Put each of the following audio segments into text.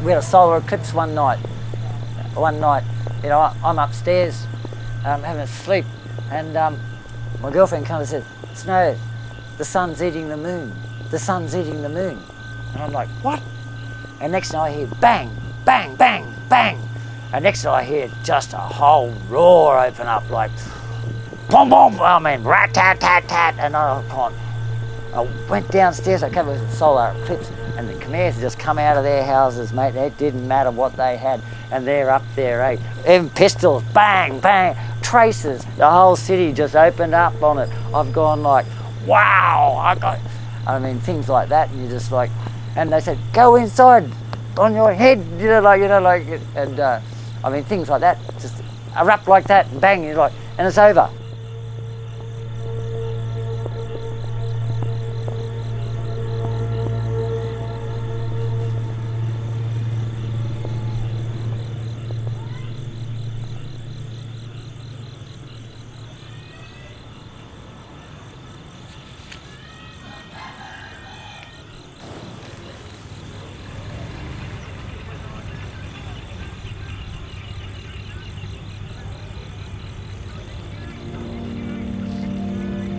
we had a solar eclipse one night. You know, I'm upstairs having a sleep, and my girlfriend comes and says, Snow, the sun's eating the moon. The sun's eating the moon. And I'm like, what? And next thing I hear bang, bang, bang, bang. And next thing I hear just a whole roar open up, like boom, boom, I mean, rat, tat, tat, tat. And I went downstairs, I came with a solar eclipse, and the Khmers had just come out of their houses, mate. It didn't matter what they had, and they're up there, eh? Even pistols, bang, bang, traces. The whole city just opened up on it. I've gone like, wow, I mean, things like that, and you're just like, and they said, go inside, on your head, and I mean, things like that, just erupt like that, and bang, you're like, and it's over.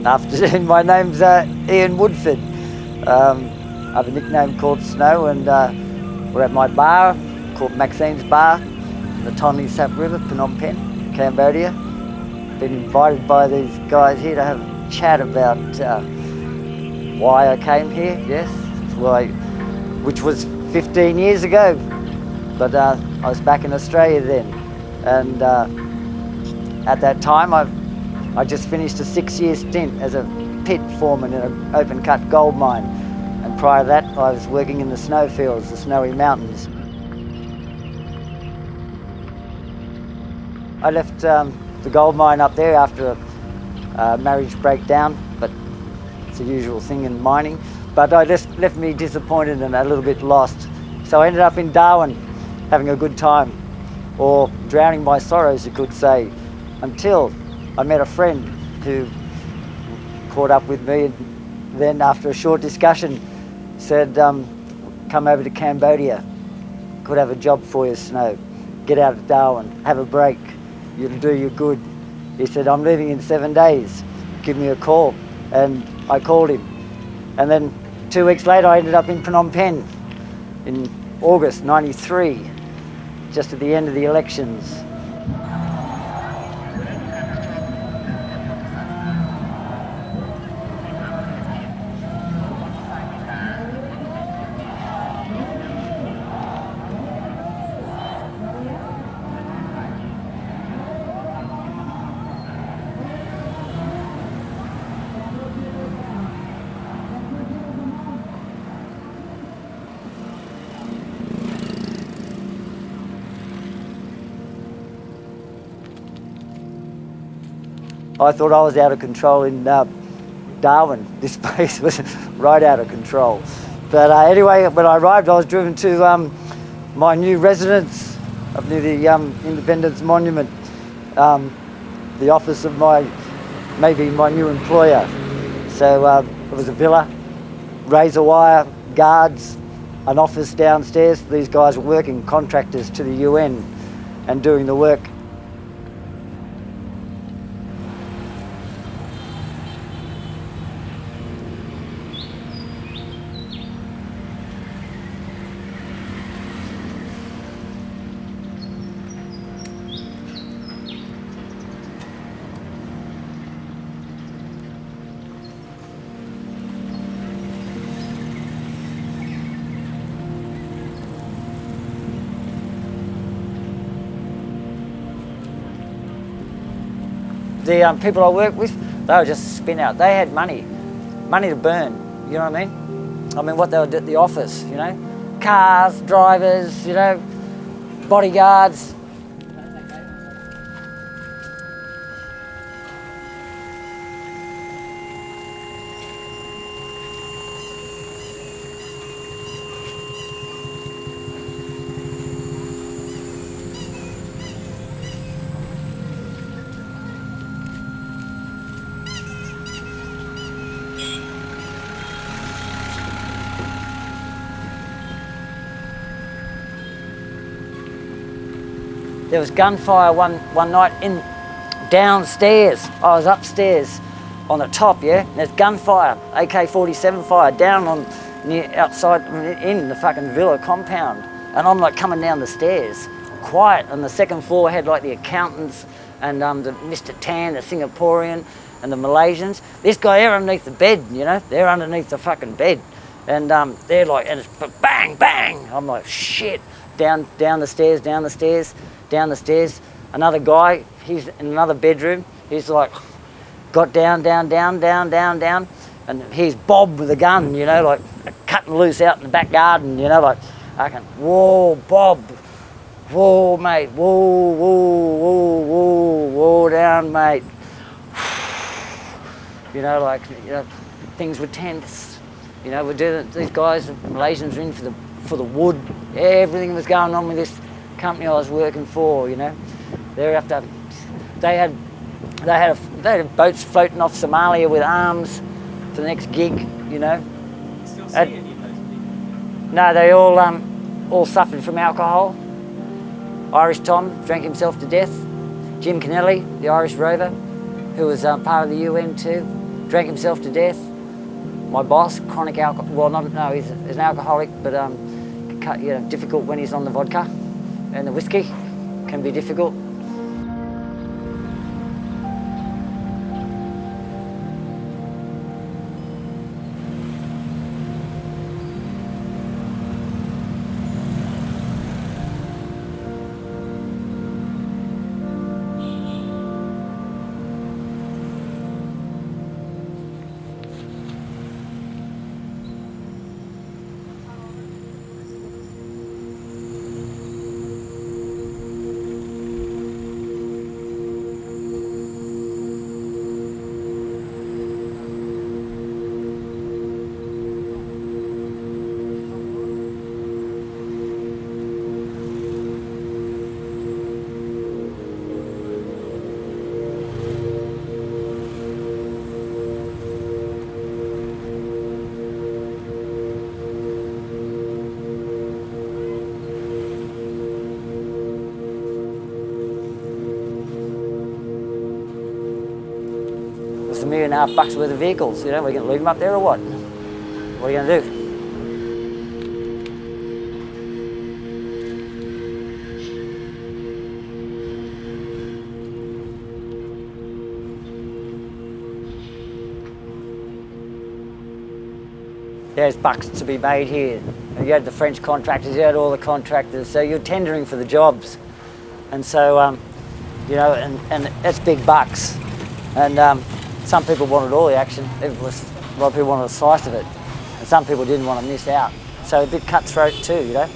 Afternoon, my name's Ian Woodford. I have a nickname called Snow, and we're at my bar called Maxine's Bar in the Tonle Sap River, Phnom Penh, Cambodia. Been invited by these guys here to have a chat about why I came here, yes, which was 15 years ago, but I was back in Australia then, and at that time I just finished a 6-year stint as a pit foreman in an open-cut gold mine, and prior to that I was working in the snowfields, the snowy mountains. I left the gold mine up there after a marriage breakdown, but it's the usual thing in mining, but I just left me disappointed and a little bit lost. So I ended up in Darwin having a good time, or drowning my sorrows, you could say, until I met a friend who caught up with me, and then after a short discussion said, come over to Cambodia, could have a job for you, Snow. Get out of Darwin, have a break, it'll do you good. He said, I'm leaving in 7 days, give me a call. And I called him. And then 2 weeks later I ended up in Phnom Penh in August '93, just at the end of the elections. I thought I was out of control in Darwin. This place was right out of control. But anyway, when I arrived, I was driven to my new residence up near the Independence Monument, the office of maybe my new employer. So it was a villa, razor wire, guards, an office downstairs. These guys were working, contractors to the UN and doing the work. The people I work with, they were just spin out. They had money to burn, you know what I mean? I mean, what they would do at the office, you know? Cars, drivers, you know, bodyguards. there was gunfire one night in downstairs. I was upstairs on the top, yeah, and there's gunfire, AK-47 fire down on outside in the fucking villa compound, and I'm like coming down the stairs, quiet, and the second floor had like the accountants and the Mr. Tan, the Singaporean, and the Malaysians. This guy here underneath the bed, you know, they're underneath the fucking bed, and they're like, and it's bang, bang. I'm like, shit. Down the stairs, down the stairs, down the stairs. Another guy, he's in another bedroom. He's like, got down, and here's Bob with a gun, you know, like cutting loose out in the back garden, you know, like, I can, whoa, Bob, whoa, mate, whoa, down, mate. You know, like, you know, things were tense. You know, these guys, the Malaysians were in for the wood. Everything was going on with this company I was working for, you know. They had boats floating off Somalia with arms for the next gig, you know. You still see any of those people? No, they all suffered from alcohol. Irish Tom drank himself to death. Jim Kennelly, the Irish rover, who was part of the UN too, drank himself to death. My boss, chronic alcohol, well, he's an alcoholic, but you know, difficult when he's on the vodka and the whiskey, can be difficult. It's $1.5 million worth of vehicles, you know, we're going to leave them up there or what? What are you going to do? There's bucks to be made here. And you had the French contractors, you had all the contractors, so you're tendering for the jobs. And so, you know, and it's big bucks. And some people wanted all the action. A lot of people wanted a slice of it. And some people didn't want to miss out. So a bit cutthroat too, you know.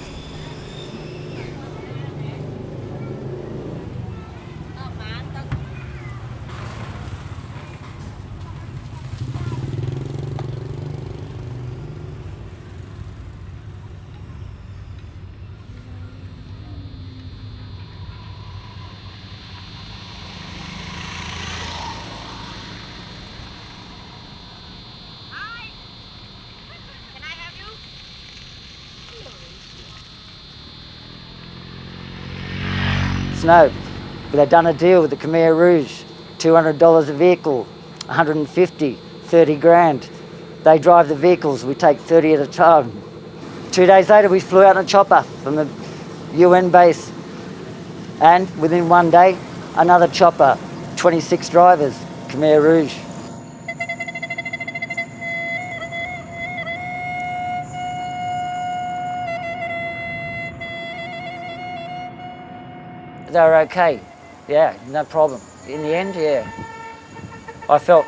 No, but they've done a deal with the Khmer Rouge, $200 a vehicle, 150, 30 grand. They drive the vehicles, we take 30 at a time. 2 days later, we flew out in a chopper from the UN base. And within 1 day, another chopper, 26 drivers, Khmer Rouge. They were okay, yeah, no problem. In the end, yeah. I felt,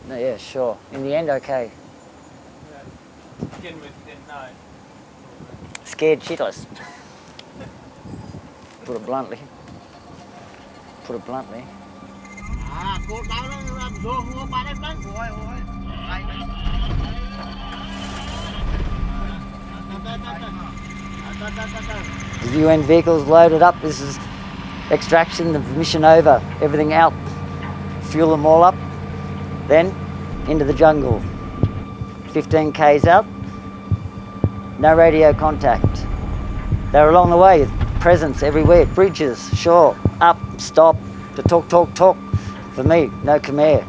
yeah, sure. In the end, okay. Yeah. To begin with, you didn't know. Scared shitless. Put it bluntly. Put it bluntly. The UN vehicles loaded up. This is extraction, the mission over, everything out. Fuel them all up, then into the jungle. 15 k's out, no radio contact. They were along the way, presence everywhere. Bridges, sure, up, stop, to talk. For me, no Khmer.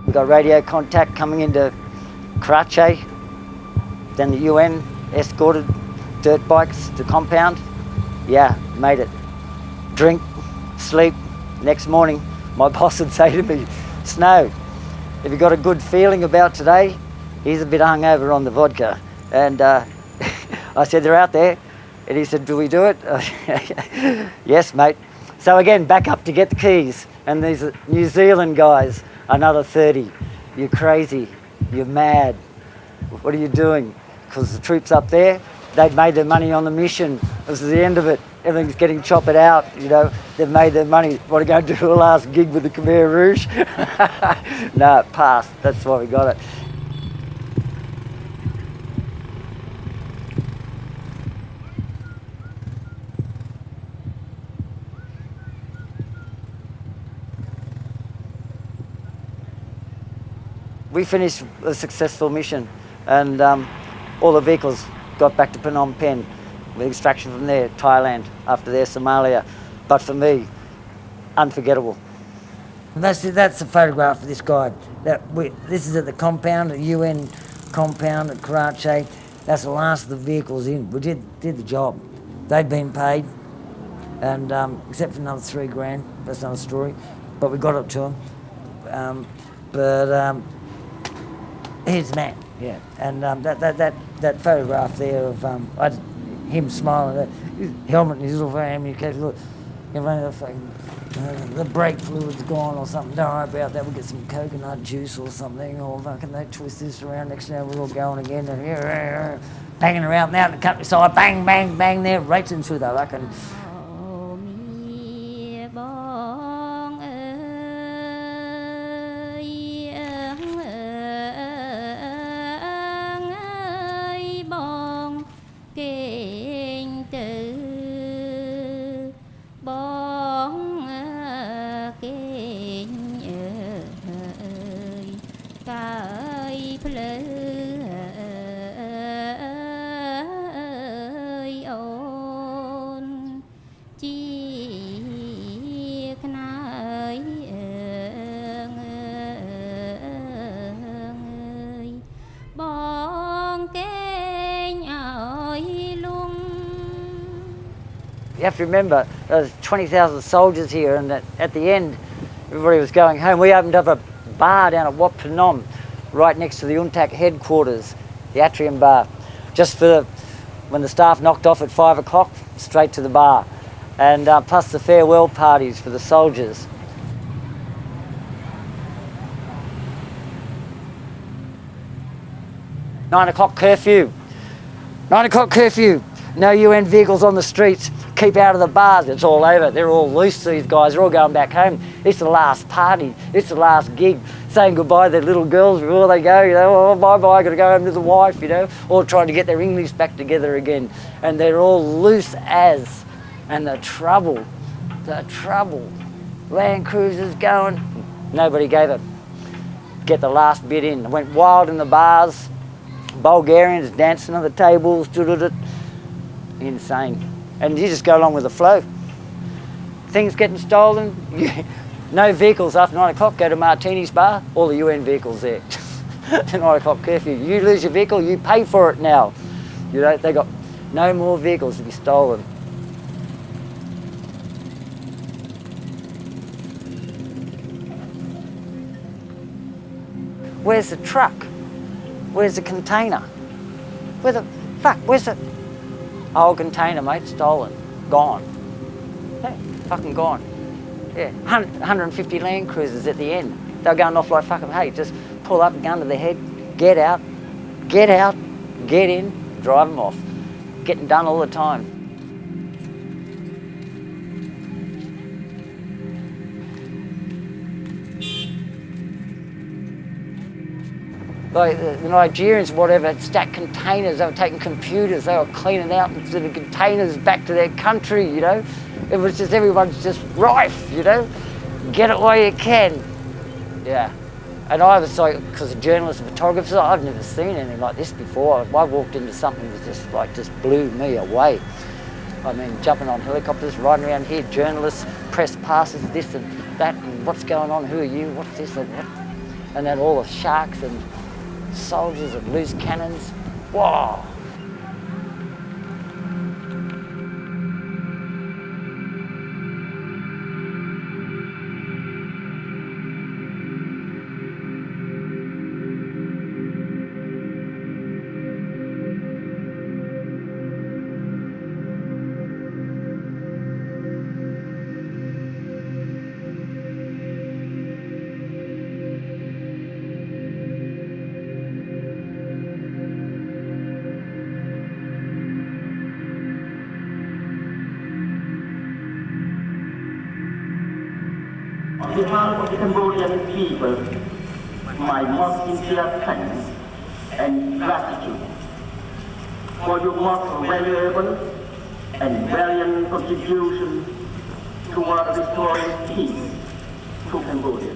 We got radio contact coming into Karachi, then the UN escorted dirt bikes to compound. Yeah, made it. Drink, sleep. Next morning, my boss would say to me, Snow, have you got a good feeling about today? He's a bit hungover on the vodka. And I said, they're out there. And he said, do we do it? Yes, mate. So again, back up to get the keys. And these New Zealand guys, another 30. You're crazy. You're mad. What are you doing? Because the troops up there, they'd made their money on the mission. This is the end of it. Everything's getting chopped out, you know. They've made their money. Want to go and do a last gig with the Khmer Rouge? No, passed. That's why we got it. We finished a successful mission, and all the vehicles got back to Phnom Penh with extraction from there, Thailand, after there, Somalia. But for me, unforgettable. That's a photograph of this guy. This is at the compound, the UN compound at Karachi. That's the last of the vehicles in. We did the job. They'd been paid, and except for another $3,000, that's another story. But we got it to them. He's the man, yeah. And that photograph there of him smiling, his helmet and his little family, look, the brake fluid's gone or something. Don't worry about that. We'll get some coconut juice or something, or fucking they twist this around. Next now we're all going again and banging around out in the countryside, bang, bang, bang there, racing through the fucking. You have to remember, there's 20,000 soldiers here, and at the end, everybody was going home. We opened up a bar down at Wat Phnom, right next to the UNTAC headquarters, the Atrium Bar, just for when the staff knocked off at 5 o'clock, straight to the bar, and plus the farewell parties for the soldiers. Nine o'clock curfew. 9 o'clock curfew. No UN vehicles on the streets. Keep out of the bars. It's all over. They're all loose, these guys. They're all going back home. It's the last party. It's the last gig. Saying goodbye to their little girls before they go, you know, oh, bye-bye, got to go home to the wife, you know, or trying to get their English back together again. And they're all loose as. And the trouble. Land Cruisers going. Nobody gave a get the last bit in. Went wild in the bars. Bulgarians dancing on the tables. Insane. And you just go along with the flow. Things getting stolen. No vehicles after 9 o'clock. Go to Martini's bar. All the UN vehicles there. 9 o'clock curfew. You lose your vehicle, you pay for it now. You know, they got no more vehicles to be stolen. Where's the truck? Where's the container? Where's the whole container, mate? Stolen. Gone. Hey, fucking gone. Yeah, 150 Land Cruisers at the end. They were going off like fucking, hey, just pull up, gun to the head, get out, get in, drive them off. Getting done all the time. Like the Nigerians, whatever, had stacked containers. They were taking computers. They were cleaning out into the containers back to their country. You know, it was just everyone's just rife. You know, get it while you can. Yeah. And I was like, because a journalist and photographer, I've never seen anything like this before. I walked into something that just blew me away. I mean, jumping on helicopters, riding around here, journalists, press passes, this and that, and what's going on, who are you, what's this and what? And then all the sharks and soldiers and loose cannons. Wow. On behalf of the Cambodian people, my most sincere thanks and gratitude for your most valuable and valiant contribution toward restoring peace to Cambodia.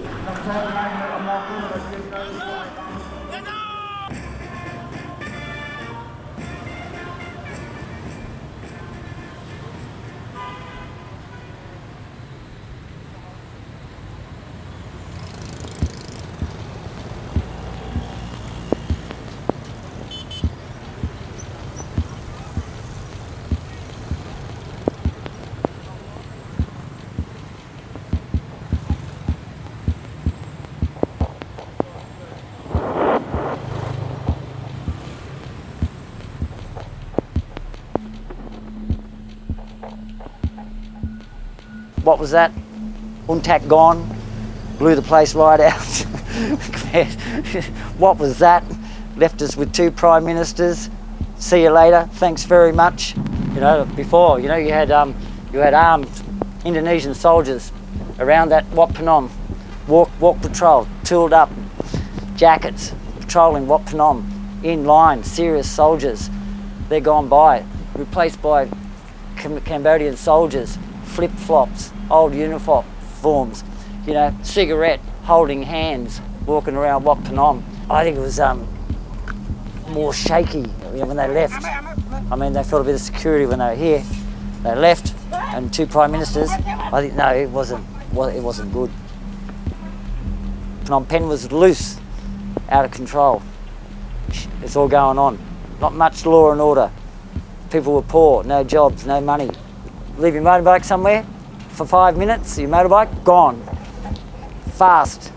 What was that? UNTAC gone, blew the place right out. What was that? Left us with 2 prime ministers. See you later. Thanks very much. You know, before, you know, you had armed Indonesian soldiers around that Wat Phnom, walk patrol, tooled up, jackets, patrolling Wat Phnom, in line, serious soldiers. They're gone by, replaced by Cambodian soldiers, flip-flops, old uniforms, you know, cigarette, holding hands, walking around Wat Phnom. I think it was more shaky when they left. I mean, they felt a bit of security when they were here. They left, and 2 prime ministers. I think no, it wasn't good. Phnom Penh was loose, out of control. It's all going on. Not much law and order. People were poor, no jobs, no money. Leave your motorbike somewhere for 5 minutes, your motorbike, gone. Fast.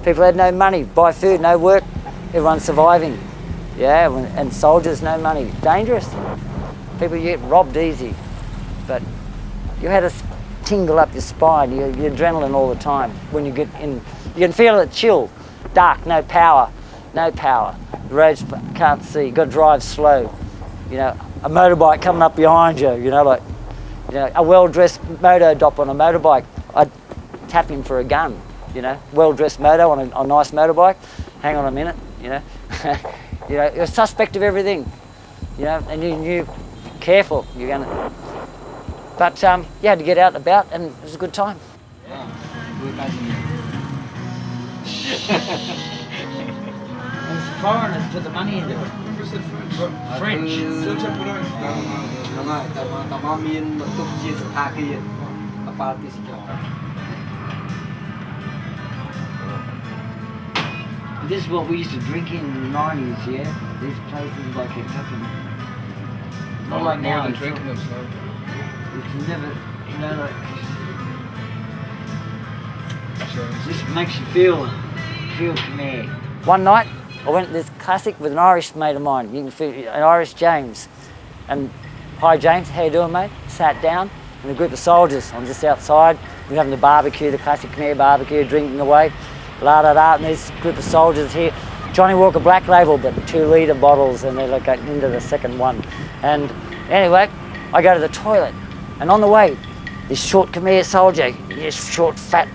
People had no money, buy food, no work, everyone's surviving. Yeah, and soldiers, no money. Dangerous. People get robbed easy. But you had a tingle up your spine, your adrenaline all the time. When you get in, you can feel it chill. Dark, no power. The roads can't see, you've got to drive slow. You know, a motorbike coming up behind you, you know, like, you know, a well-dressed moto dop on a motorbike, I'd tap him for a gun, you know. Well-dressed moto on a nice motorbike, hang on a minute, you know. You know, you're suspect of everything, you know, and you knew, careful, you're gonna. But you had to get out and about, and it was a good time. And foreigners put the money into it. French. This is what we used to drink in the 90s, yeah? These places like a fucking... Not like now. Than drinking them, so. It's never, you know, like... This makes you feel Khmer. One night, I went to this classic with an Irish mate of mine, you can feel, an Irish James. And, hi James, how you doing mate? Sat down, and a group of soldiers, I'm just outside, we're having the barbecue, the classic Khmer barbecue, drinking away. La-da-da, and this group of soldiers here, Johnny Walker Black Label, but 2-litre bottles, and they're like into the second one. And anyway, I go to the toilet, and on the way, this short Khmer soldier, this short, fat,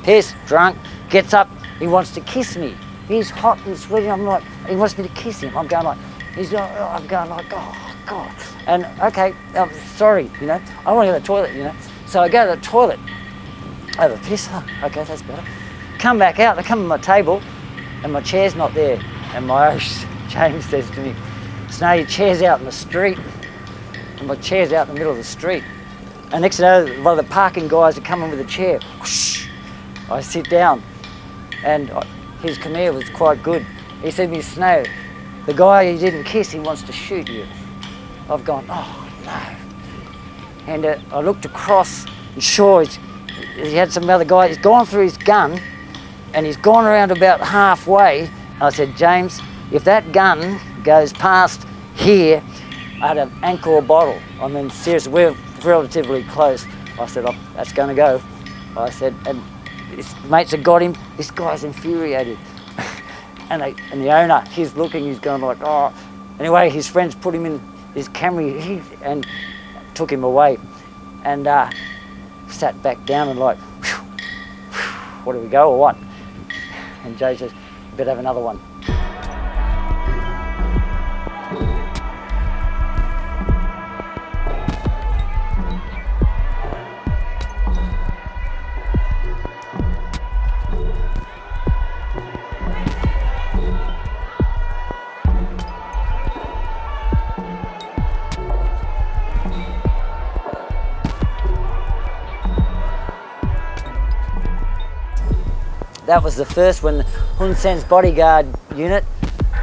pissed, drunk, gets up, he wants to kiss me. He's hot and sweaty. I'm like, he wants me to kiss him. I'm going like, I'm going like, oh God. And okay, I'm sorry, you know, I want to go to the toilet, you know. So I go to the toilet, I have a piss, okay, that's better. Come back out, I come to my table, and my chair's not there. And my host, James, says to me, "So now your chair's out in the street." And my chair's out in the middle of the street. And next thing you know, one of the parking guys are coming with a chair. Whoosh, I sit down, and his Khmer was quite good. He said to me, "Snow, the guy you didn't kiss, he wants to shoot you." I've gone, oh no. And I looked across, and sure, he had some other guy. He's gone through his gun, and he's gone around about halfway. I said, "James, if that gun goes past here," I had an Angkor bottle. I mean, seriously, we're relatively close. I said, "Oh, that's going to go." I said, and his mates have got him. This guy's infuriated. and the owner, he's looking, he's going like, oh. Anyway, his friends put him in his Camry and took him away. And sat back down and like, whew, whew, what do we go or what? And Jay says, "You better have another one." That was the first when Hun Sen's bodyguard unit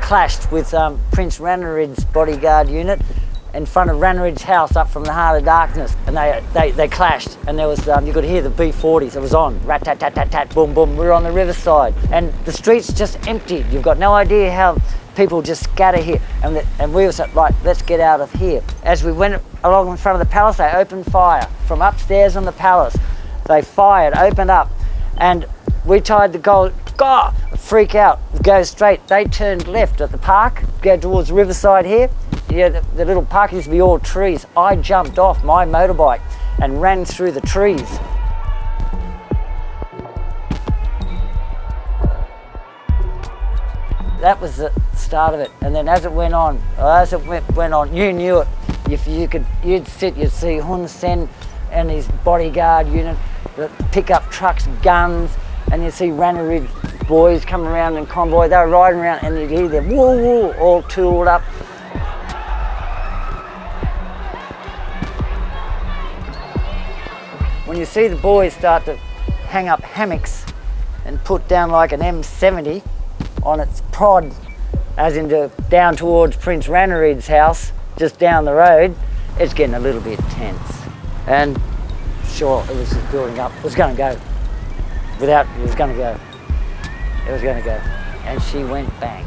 clashed with Prince Ranarid's bodyguard unit in front of Ranarid's house up from the heart of darkness. And they clashed, and there was, you could hear the B-40s, it was on, rat-tat-tat-tat-tat, boom, boom. We were on the riverside, and the streets just emptied. You've got no idea how people just scatter here. And we were like, let's get out of here. As we went along in front of the palace, they opened fire from upstairs on the palace. They fired, opened up, and we tied the gold, God, freak out, go straight. They turned left at the park, go towards Riverside here. Yeah, the little park used to be all trees. I jumped off my motorbike and ran through the trees. That was the start of it. And then as it went on, you knew it. If you'd see Hun Sen and his bodyguard unit, the pickup trucks, guns, and you'd see Ranarid boys come around in convoy. They were riding around, and you'd hear them woo woo, all tooled up. When you see the boys start to hang up hammocks and put down like an M70 on its prod, as into down towards Prince Ranarid's house, just down the road, it's getting a little bit tense. And sure, it was just building up. It was going to go. It was going to go. It was going to go. And she went bang.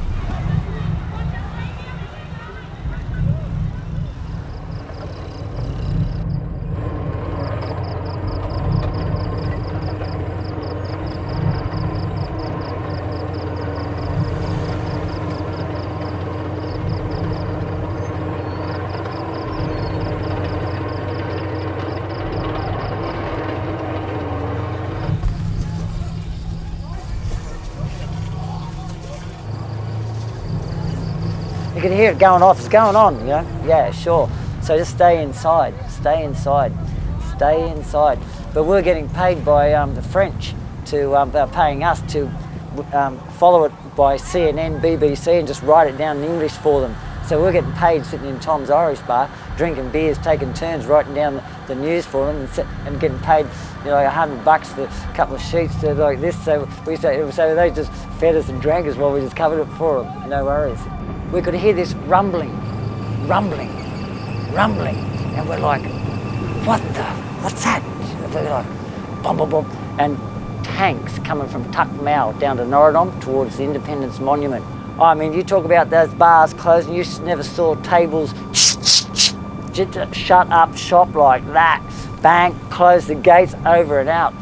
You can hear it going off, it's going on, you know? Yeah, sure. So just stay inside, stay inside, stay inside. But we're getting paid by the French they're paying us to follow it by CNN, BBC, and just write it down in English for them. So we're getting paid sitting in Tom's Irish bar, drinking beers, taking turns, writing down the news for them, and getting paid, you know, like $100 for a couple of sheets like this. So they just fed us and drank us while we just covered it for them. No worries. We could hear this rumbling, and we're like, what's that? And we're like, boom, boom, boom, and tanks coming from Tuck Mau down to Norodom towards the Independence Monument. I mean, you talk about those bars closing, you never saw tables shut up shop like that. Bang, close the gates, over and out.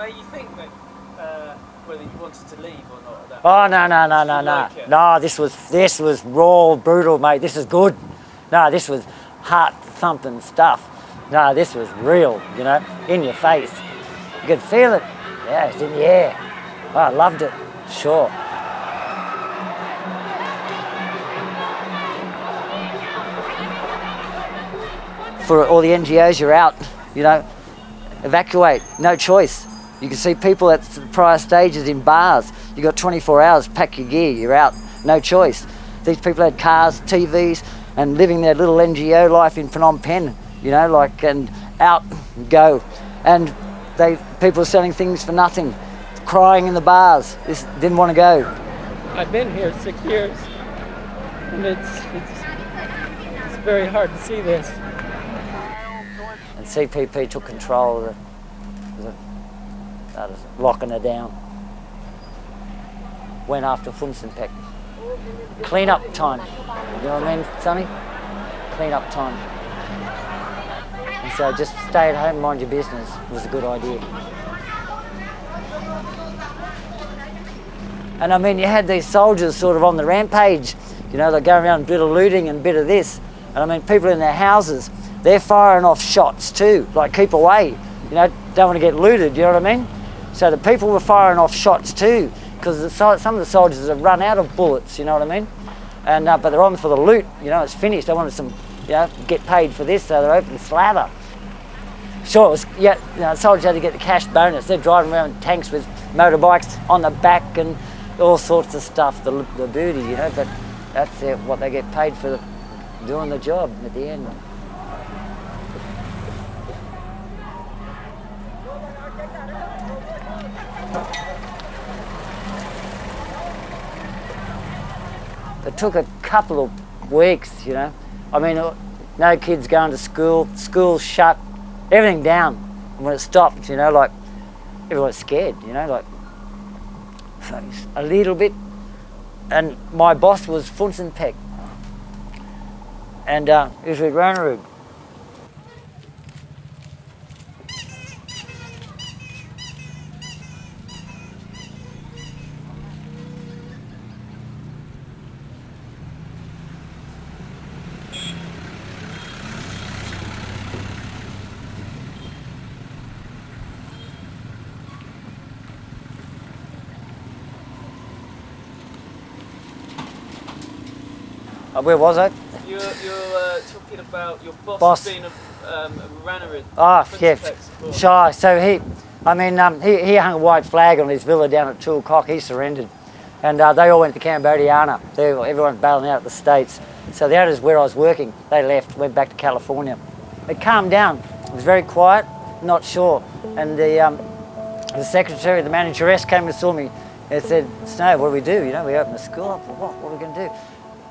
made you think that whether you wanted to leave or not? At that Oh no. like it? No, this was raw, brutal, mate. This is good. No, this was heart thumping stuff. No, this was real, you know, in your face. You could feel it. Yeah, it's in the air. Oh, I loved it. Sure. For all the NGOs, you're out, you know, evacuate, no choice. You can see people at prior stages in bars. You got 24 hours, pack your gear, you're out, no choice. These people had cars, TVs, and living their little NGO life in Phnom Penh, you know, like, and out, go. And people were selling things for nothing, crying in the bars, didn't want to go. I've been here 6 years, and it's very hard to see this. And CPP took control of started locking her down. Went after Phnom Penh. Clean up time. You know what I mean, Sonny? Clean up time. And so just stay at home, mind your business was a good idea. And I mean, you had these soldiers sort of on the rampage, you know, they're going around a bit of looting and a bit of this. And I mean, people in their houses, they're firing off shots too, like keep away, you know, don't want to get looted, you know what I mean? So the people were firing off shots too, because some of the soldiers have run out of bullets, you know what I mean? And but they're on for the loot, you know, it's finished. They wanted some, you know, get paid for this, so they're open slather. Sure, it was, yeah, you know, soldiers had to get the cash bonus. They're driving around tanks with motorbikes on the back and all sorts of stuff, the booty, you know, but that's what they get paid for doing the job at the end. It took a couple of weeks, you know. I mean, no kids going to school, school shut, everything down. And when it stopped, you know, like, everyone's scared, you know, like, a little bit. And my boss was Phnom Penh. And he was with Khmer Rouge. Where was I? You're talking about your Boss. being a runner in Oh, yeah. before. Shy. So he hung a white flag on his villa down at Tulkok. He surrendered. And they all went to Cambodia. Everyone's battling out of the States. So the others where I was working, they left, went back to California. It calmed down. It was very quiet, not sure. And the secretary, the manageress came and saw me and said, Snow, what do we do? You know, we opened the school up. What are we going to do?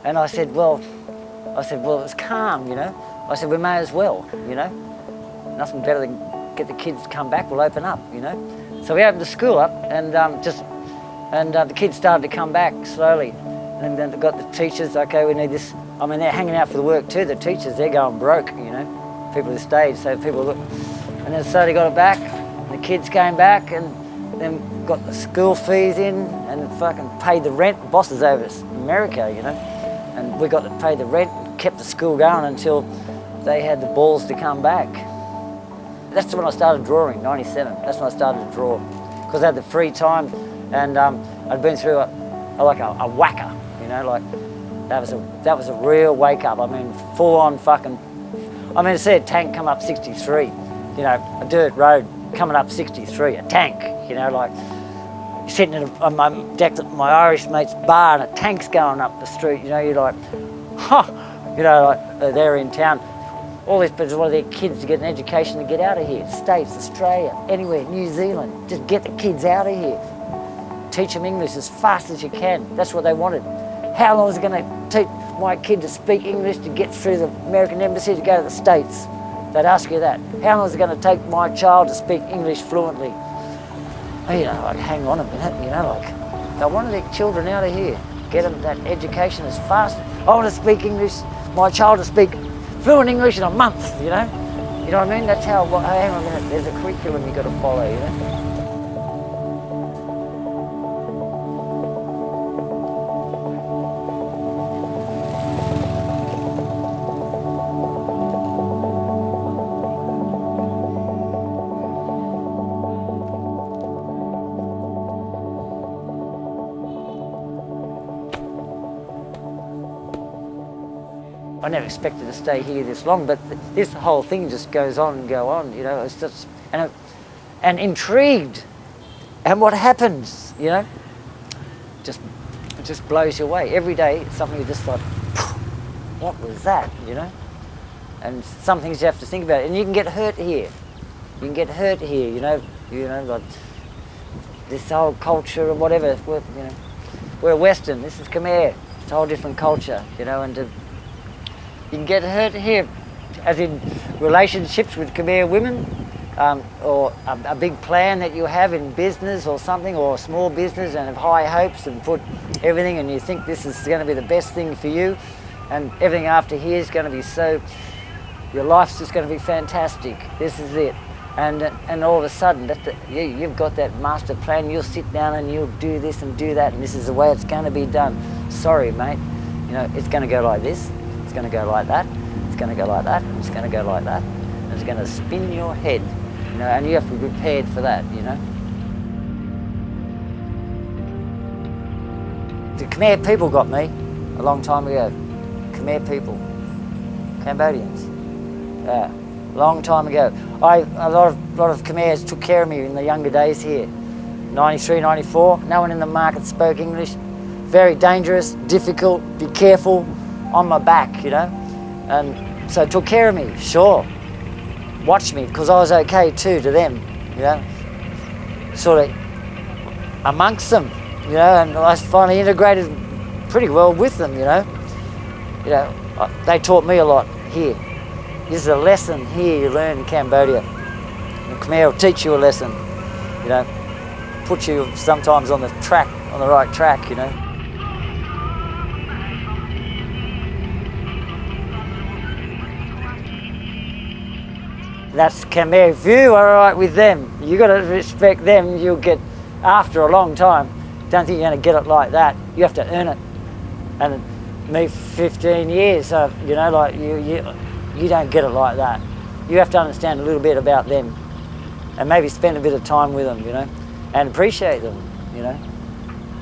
And I said, well, it's calm, you know. I said, we may as well, you know. Nothing better than get the kids to come back, we'll open up, you know. So we opened the school up and the kids started to come back slowly. And then they got the teachers, okay, we need this. I mean, they're hanging out for the work too, the teachers, they're going broke, you know. People who stayed, so people look. And then slowly got it back, the kids came back and then got the school fees in and fucking paid the rent. The boss is over in America, you know. And we got to pay the rent and kept the school going until they had the balls to come back. That's when I started drawing, 97. That's when I started to draw. Because I had the free time and I'd been through a whacker, you know, like that was a real wake up. I mean, full on fucking, I mean, to see a tank come up 63, you know, a dirt road coming up 63, a tank, you know, like, sitting on my deck at my Irish mate's bar and a tank's going up the street, you know, you're like, huh, you know, like they're in town. All these people want their kids to get an education to get out of here. States, Australia, anywhere, New Zealand, just get the kids out of here. Teach them English as fast as you can. That's what they wanted. How long is it going to take my kid to speak English to get through the American embassy to go to the States? They'd ask you that. How long is it going to take my child to speak English fluently? You know, like, hang on a minute, you know, like, I want their children out of here. Get them that education as fast. I want to speak English, my child to speak fluent English in a month, you know? You know what I mean? That's how, hang on a minute, there's a curriculum you've got to follow, you know? I never expected to stay here this long, but this whole thing just goes on and go on, you know. It's just, and intrigued. And what happens, you know? It just blows you away. Every day, something you just thought, what was that, you know? And some things you have to think about. And you can get hurt here. You can get hurt here, you know, like this whole culture or whatever, you know. We're Western, this is Khmer. It's a whole different culture, you know, and you can get hurt here, as in relationships with Khmer women, or a big plan that you have in business or something, or a small business, and have high hopes and put everything, and you think this is going to be the best thing for you, and everything after here is going to be so, your life's just going to be fantastic, this is it. And all of a sudden, you've got that master plan, you'll sit down and you'll do this and do that, and this is the way it's going to be done. Sorry, mate, you know, it's going to go like this, it's going to go like that, it's going to go like that, it's going to go like that, and it's going to spin your head, you know, and you have to be prepared for that, you know. The Khmer people got me a long time ago. Khmer people, Cambodians, yeah. Long time ago. A lot of Khmers took care of me in the younger days here. 93, 94, no one in the market spoke English. Very dangerous, difficult, be careful, on my back, you know. And so took care of me, sure. Watched me, because I was okay too to them, you know. Sort of amongst them, you know, and I finally integrated pretty well with them, you know. You know, they taught me a lot here. This is a lesson here you learn in Cambodia. The Khmer will teach you a lesson, you know, put you sometimes on the track, on the right track, you know. That's Khmer. If you are all right with them, you got to respect them. You'll get, after a long time, don't think you're going to get it like that. You have to earn it. And me, 15 years, so, you know, like you don't get it like that. You have to understand a little bit about them and maybe spend a bit of time with them, you know, and appreciate them, you know,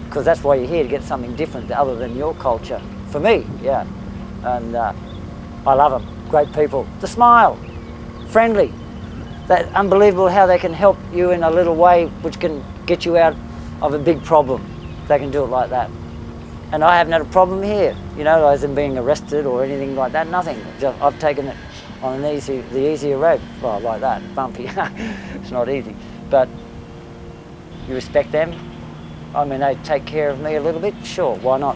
because that's why you're here, to get something different other than your culture. For me, yeah. And I love them. Great people. The smile, friendly. That unbelievable how they can help you in a little way which can get you out of a big problem. They can do it like that. And I haven't had a problem here, you know, as in being arrested or anything like that, nothing. I've taken it on the easier road, well, like that, bumpy. It's not easy, but you respect them. I mean, they take care of me a little bit, sure, why not?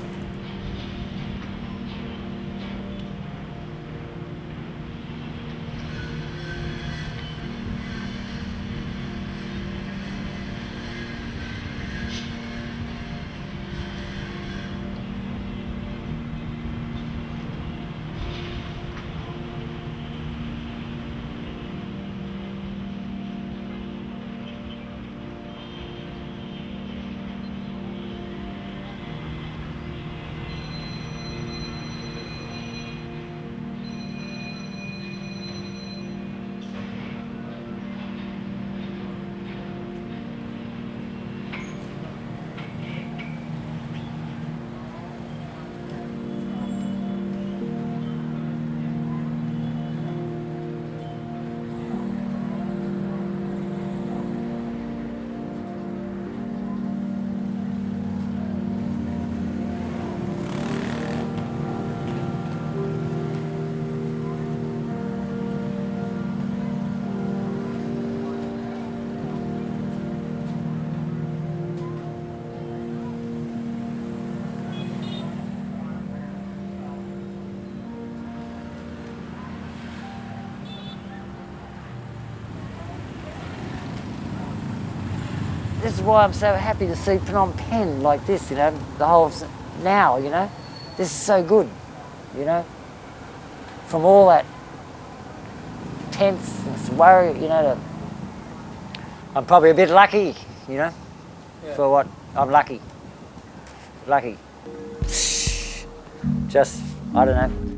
This is why I'm so happy to see Phnom Penh like this, you know, the whole, now, you know. This is so good, you know. From all that tense and worry, you know, I'm probably a bit lucky, you know, for what, I'm lucky. Lucky. Just, I don't know.